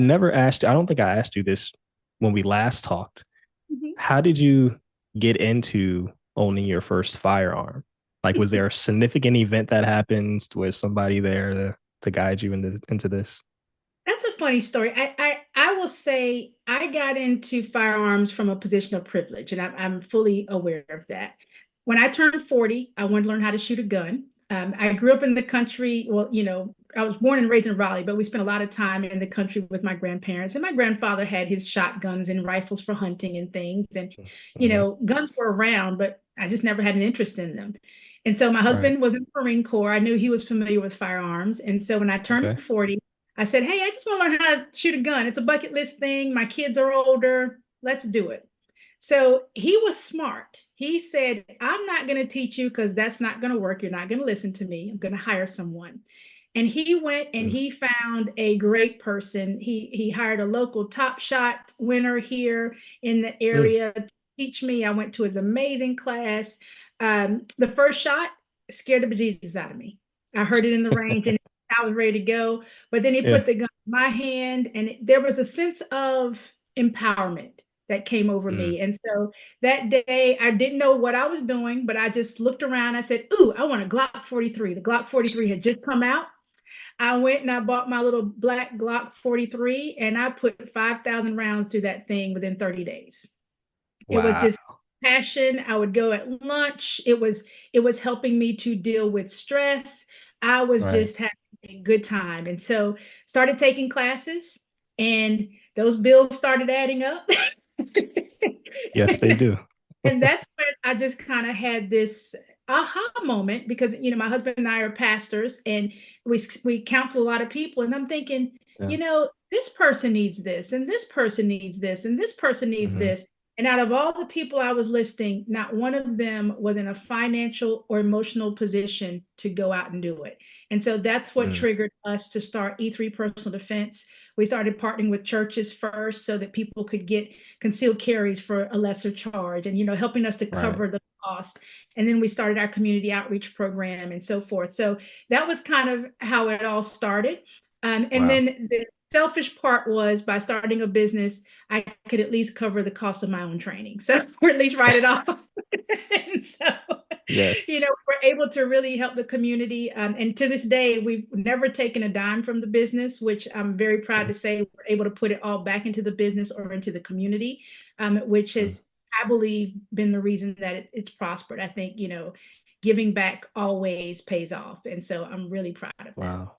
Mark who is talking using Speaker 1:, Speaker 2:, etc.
Speaker 1: Never asked, I don't think I asked you this when we last talked.
Speaker 2: Mhm.
Speaker 1: How did you get into owning your first firearm? Like, was there a significant event that happens? Was somebody there to guide you into this?
Speaker 2: That's a funny story. I will say I got into firearms from a position of privilege, and I'm fully aware of that. When I turned 40, I wanted to learn how to shoot a gun. I grew up in the country. Well, I was born and raised in Raleigh, but we spent a lot of time in the country with my grandparents. And my grandfather had his shotguns and rifles for hunting and things. And,
Speaker 1: Mhm.
Speaker 2: guns were around, but I just never had an interest in them. And so my
Speaker 1: Right.
Speaker 2: husband was in the Marine Corps. I knew he was familiar with firearms. And so when I turned
Speaker 1: Okay.
Speaker 2: 40, I said, hey, I just want to learn how to shoot a gun. It's a bucket list thing. My kids are older. Let's do it. So he was smart. He said, I'm not going to teach you because that's not going to work. You're not going to listen to me. I'm going to hire someone. And he went and
Speaker 1: Mm.
Speaker 2: he found a great person. He hired a local top shot winner here in the
Speaker 1: Mm.
Speaker 2: area to teach me. I went to his amazing class. The first shot scared the bejesus out of me. I heard it in the range and I was ready to go. But then he
Speaker 1: Yeah.
Speaker 2: put the gun in my hand, and there was a sense of empowerment that came over
Speaker 1: Mm.
Speaker 2: me. And so that day, I didn't know what I was doing, but I just looked around. I said, ooh, I want a Glock 43. The Glock 43 had just come out. I went and I bought my little black Glock 43, and I put 5,000 rounds through that thing within 30 days. It was
Speaker 1: Wow.
Speaker 2: just passion. I would go at lunch. It was helping me to deal with stress. I was
Speaker 1: Right.
Speaker 2: just having a good time. And so started taking classes, and those bills started adding up.
Speaker 1: Yes, they do.
Speaker 2: And that's when I just kind of had this aha moment because my husband and I are pastors, and we counsel a lot of people, and I'm thinking,
Speaker 1: Yeah.
Speaker 2: this person needs this, and this person needs this, and this person needs
Speaker 1: Hmm.
Speaker 2: this. And out of all the people I was listing, not one of them was in a financial or emotional position to go out and do it. And so that's what
Speaker 1: Mm.
Speaker 2: triggered us to start E3 Personal Defense. We started partnering with churches first so that people could get concealed carries for a lesser charge, and helping us to
Speaker 1: Right.
Speaker 2: cover the cost. And then we started our community outreach program and so forth. So that was kind of how it all started. And
Speaker 1: Wow.
Speaker 2: then the selfish part was, by starting a business, I could at least cover the cost of my own training, so or at least write it off. And so
Speaker 1: Yes.
Speaker 2: we're able to really help the community. And to this day, we've never taken a dime from the business, which I'm very proud
Speaker 1: Mm.
Speaker 2: to say we're able to put it all back into the business or into the community, which
Speaker 1: Mm.
Speaker 2: has, I believe, been the reason that it's prospered. I think, giving back always pays off. And so I'm really proud of that.
Speaker 1: Wow.